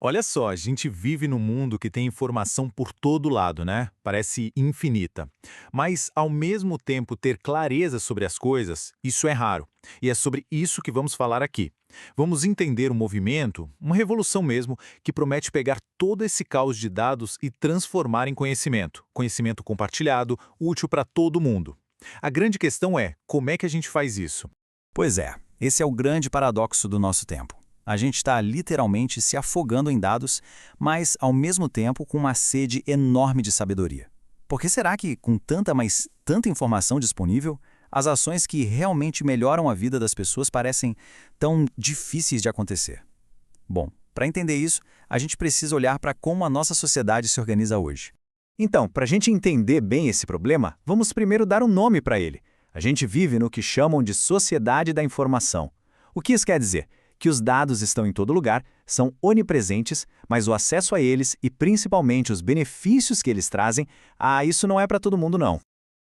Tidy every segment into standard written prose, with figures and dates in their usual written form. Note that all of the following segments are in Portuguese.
Olha só, a gente vive num mundo que tem informação por todo lado, né? Parece infinita. Mas, ao mesmo tempo, ter clareza sobre as coisas, isso é raro. E é sobre isso que vamos falar aqui. Vamos entender um movimento, uma revolução mesmo, que promete pegar todo esse caos de dados e transformar em conhecimento. Conhecimento compartilhado, útil para todo mundo. A grande questão é, como é que a gente faz isso? Pois é, esse é o grande paradoxo do nosso tempo. A gente está literalmente se afogando em dados, mas ao mesmo tempo com uma sede enorme de sabedoria. Por que será que, com tanta informação disponível, as ações que realmente melhoram a vida das pessoas parecem tão difíceis de acontecer? Bom, para entender isso, a gente precisa olhar para como a nossa sociedade se organiza hoje. Então, para a gente entender bem esse problema, vamos primeiro dar um nome para ele. A gente vive no que chamam de sociedade da informação. O que isso quer dizer? Que os dados estão em todo lugar, são onipresentes, mas o acesso a eles e principalmente os benefícios que eles trazem, isso não é para todo mundo não.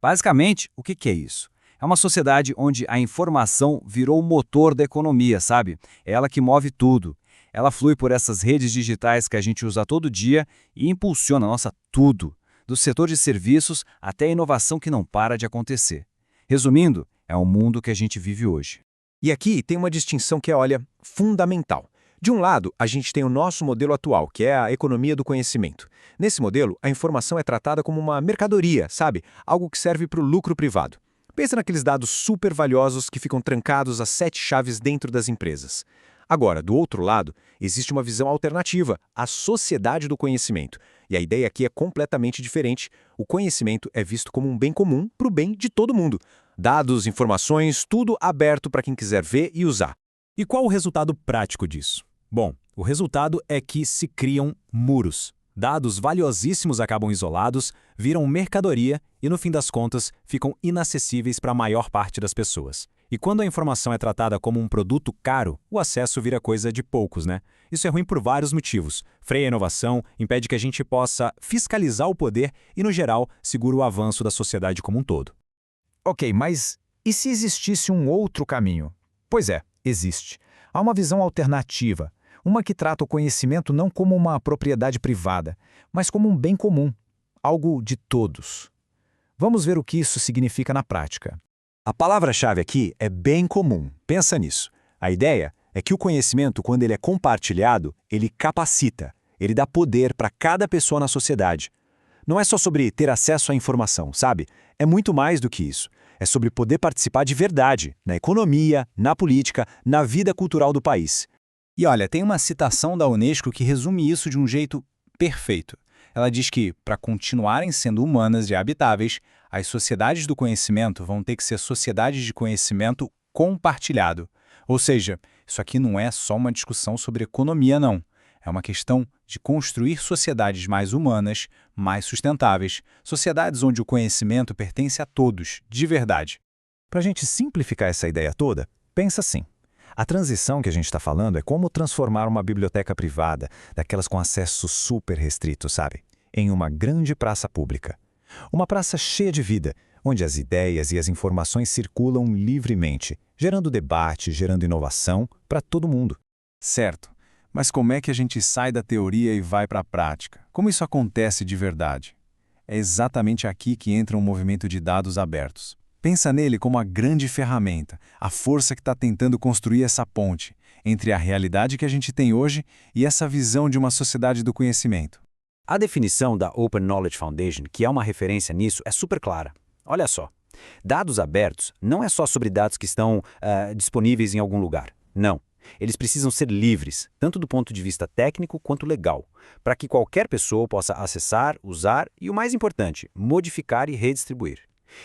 Basicamente, o que é isso? É uma sociedade onde a informação virou o motor da economia, sabe? É ela que move tudo. Ela flui por essas redes digitais que a gente usa todo dia e impulsiona nossa tudo, do setor de serviços até a inovação que não para de acontecer. Resumindo, é o mundo que a gente vive hoje. E aqui tem uma distinção que é, olha, fundamental. De um lado, a gente tem o nosso modelo atual, que é a economia do conhecimento. Nesse modelo, a informação é tratada como uma mercadoria, sabe? Algo que serve para o lucro privado. Pensa naqueles dados super valiosos que ficam trancados às 7 chaves dentro das empresas. Agora, do outro lado, existe uma visão alternativa, a sociedade do conhecimento. E a ideia aqui é completamente diferente. O conhecimento é visto como um bem comum para o bem de todo mundo. Dados, informações, tudo aberto para quem quiser ver e usar. E qual o resultado prático disso? Bom, o resultado é que se criam muros. Dados valiosíssimos acabam isolados, viram mercadoria e, no fim das contas, ficam inacessíveis para a maior parte das pessoas. E quando a informação é tratada como um produto caro, o acesso vira coisa de poucos, né? Isso é ruim por vários motivos. Freia a inovação, impede que a gente possa fiscalizar o poder e, no geral, segura o avanço da sociedade como um todo. Ok, mas e se existisse um outro caminho? Pois é, existe. Há uma visão alternativa, uma que trata o conhecimento não como uma propriedade privada, mas como um bem comum, algo de todos. Vamos ver o que isso significa na prática. A palavra-chave aqui é bem comum. Pensa nisso. A ideia é que o conhecimento, quando ele é compartilhado, ele capacita, ele dá poder para cada pessoa na sociedade. Não é só sobre ter acesso à informação, sabe? É muito mais do que isso. É sobre poder participar de verdade, na economia, na política, na vida cultural do país. E olha, tem uma citação da Unesco que resume isso de um jeito perfeito. Ela diz que, para continuarem sendo humanas e habitáveis, as sociedades do conhecimento vão ter que ser sociedades de conhecimento compartilhado. Ou seja, isso aqui não é só uma discussão sobre economia, não. É uma questão de construir sociedades mais humanas, mais sustentáveis, sociedades onde o conhecimento pertence a todos, de verdade. Para a gente simplificar essa ideia toda, pensa assim. A transição que a gente está falando é como transformar uma biblioteca privada, daquelas com acesso super restrito, sabe? Em uma grande praça pública. Uma praça cheia de vida, onde as ideias e as informações circulam livremente, gerando debate, gerando inovação para todo mundo. Certo. Mas como é que a gente sai da teoria e vai para a prática? Como isso acontece de verdade? É exatamente aqui que entra um movimento de dados abertos. Pensa nele como a grande ferramenta, a força que está tentando construir essa ponte entre a realidade que a gente tem hoje e essa visão de uma sociedade do conhecimento. A definição da Open Knowledge Foundation, que é uma referência nisso, é super clara. Olha só, dados abertos não é só sobre dados que estão disponíveis em algum lugar. Não. Eles precisam ser livres, tanto do ponto de vista técnico quanto legal, para que qualquer pessoa possa acessar, usar e, o mais importante, modificar e redistribuir.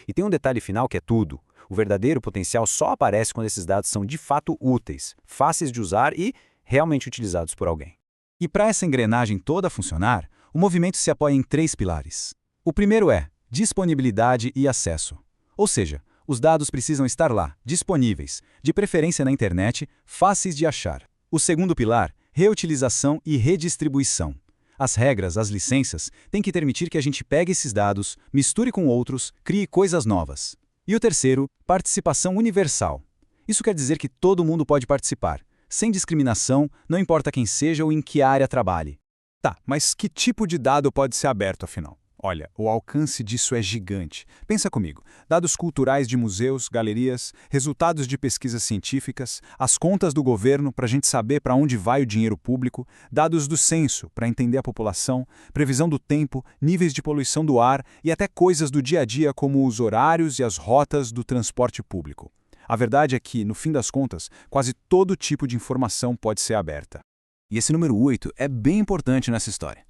E tem um detalhe final que é tudo. O verdadeiro potencial só aparece quando esses dados são de fato úteis, fáceis de usar e realmente utilizados por alguém. E para essa engrenagem toda funcionar, o movimento se apoia em 3 pilares. O primeiro é disponibilidade e acesso. Ou seja, os dados precisam estar lá, disponíveis, de preferência na internet, fáceis de achar. O segundo pilar, reutilização e redistribuição. As regras, as licenças, têm que permitir que a gente pegue esses dados, misture com outros, crie coisas novas. E o terceiro, participação universal. Isso quer dizer que todo mundo pode participar, sem discriminação, não importa quem seja ou em que área trabalhe. Tá, mas que tipo de dado pode ser aberto, afinal? Olha, o alcance disso é gigante. Pensa comigo, dados culturais de museus, galerias, resultados de pesquisas científicas, as contas do governo para a gente saber para onde vai o dinheiro público, dados do censo para entender a população, previsão do tempo, níveis de poluição do ar e até coisas do dia a dia como os horários e as rotas do transporte público. A verdade é que, no fim das contas, quase todo tipo de informação pode ser aberta. E esse número 8 é bem importante nessa história.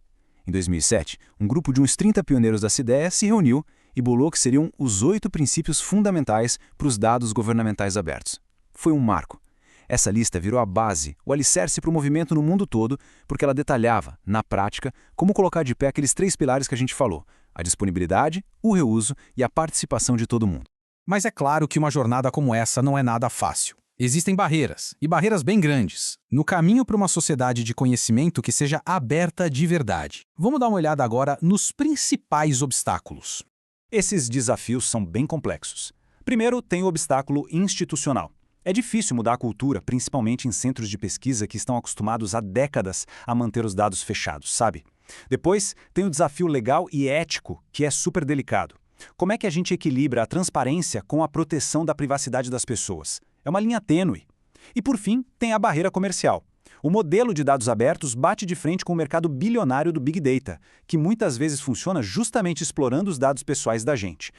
Em 2007, um grupo de uns 30 pioneiros dessa ideia se reuniu e bolou que seriam os 8 princípios fundamentais para os dados governamentais abertos. Foi um marco. Essa lista virou a base, o alicerce para o movimento no mundo todo, porque ela detalhava, na prática, como colocar de pé aqueles 3 pilares que a gente falou: a disponibilidade, o reuso e a participação de todo mundo. Mas é claro que uma jornada como essa não é nada fácil. Existem barreiras, e barreiras bem grandes, no caminho para uma sociedade de conhecimento que seja aberta de verdade. Vamos dar uma olhada agora nos principais obstáculos. Esses desafios são bem complexos. Primeiro, tem o obstáculo institucional. É difícil mudar a cultura, principalmente em centros de pesquisa que estão acostumados há décadas a manter os dados fechados, sabe? Depois, tem o desafio legal e ético, que é super delicado. Como é que a gente equilibra a transparência com a proteção da privacidade das pessoas? É uma linha tênue. E por fim, tem a barreira comercial. O modelo de dados abertos bate de frente com o mercado bilionário do Big Data, que muitas vezes funciona justamente explorando os dados pessoais da gente.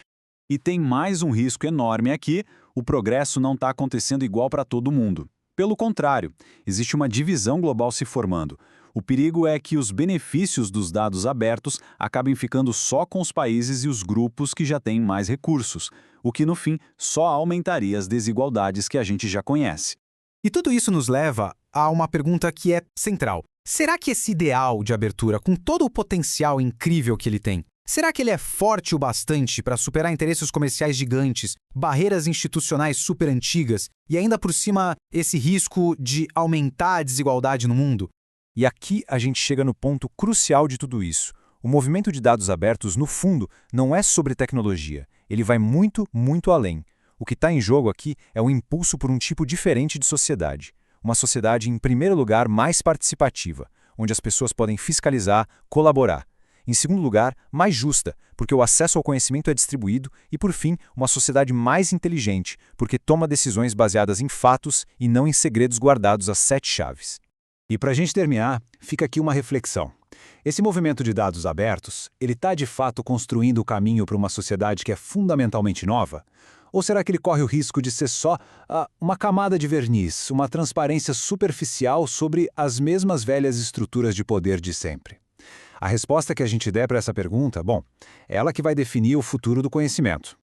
E tem mais um risco enorme aqui: o progresso não está acontecendo igual para todo mundo. Pelo contrário, existe uma divisão global se formando. O perigo é que os benefícios dos dados abertos acabem ficando só com os países e os grupos que já têm mais recursos, o que, no fim, só aumentaria as desigualdades que a gente já conhece. E tudo isso nos leva a uma pergunta que é central. Será que esse ideal de abertura, com todo o potencial incrível que ele tem, será que ele é forte o bastante para superar interesses comerciais gigantes, barreiras institucionais super antigas e ainda por cima esse risco de aumentar a desigualdade no mundo? E aqui a gente chega no ponto crucial de tudo isso. O movimento de dados abertos, no fundo, não é sobre tecnologia. Ele vai muito, muito além. O que está em jogo aqui é o impulso por um tipo diferente de sociedade. Uma sociedade, em primeiro lugar, mais participativa, onde as pessoas podem fiscalizar, colaborar. Em segundo lugar, mais justa, porque o acesso ao conhecimento é distribuído. E, por fim, uma sociedade mais inteligente, porque toma decisões baseadas em fatos e não em segredos guardados às 7 chaves. E para a gente terminar, fica aqui uma reflexão. Esse movimento de dados abertos, ele está de fato construindo o caminho para uma sociedade que é fundamentalmente nova? Ou será que ele corre o risco de ser só uma camada de verniz, uma transparência superficial sobre as mesmas velhas estruturas de poder de sempre? A resposta que a gente der para essa pergunta, bom, é ela que vai definir o futuro do conhecimento.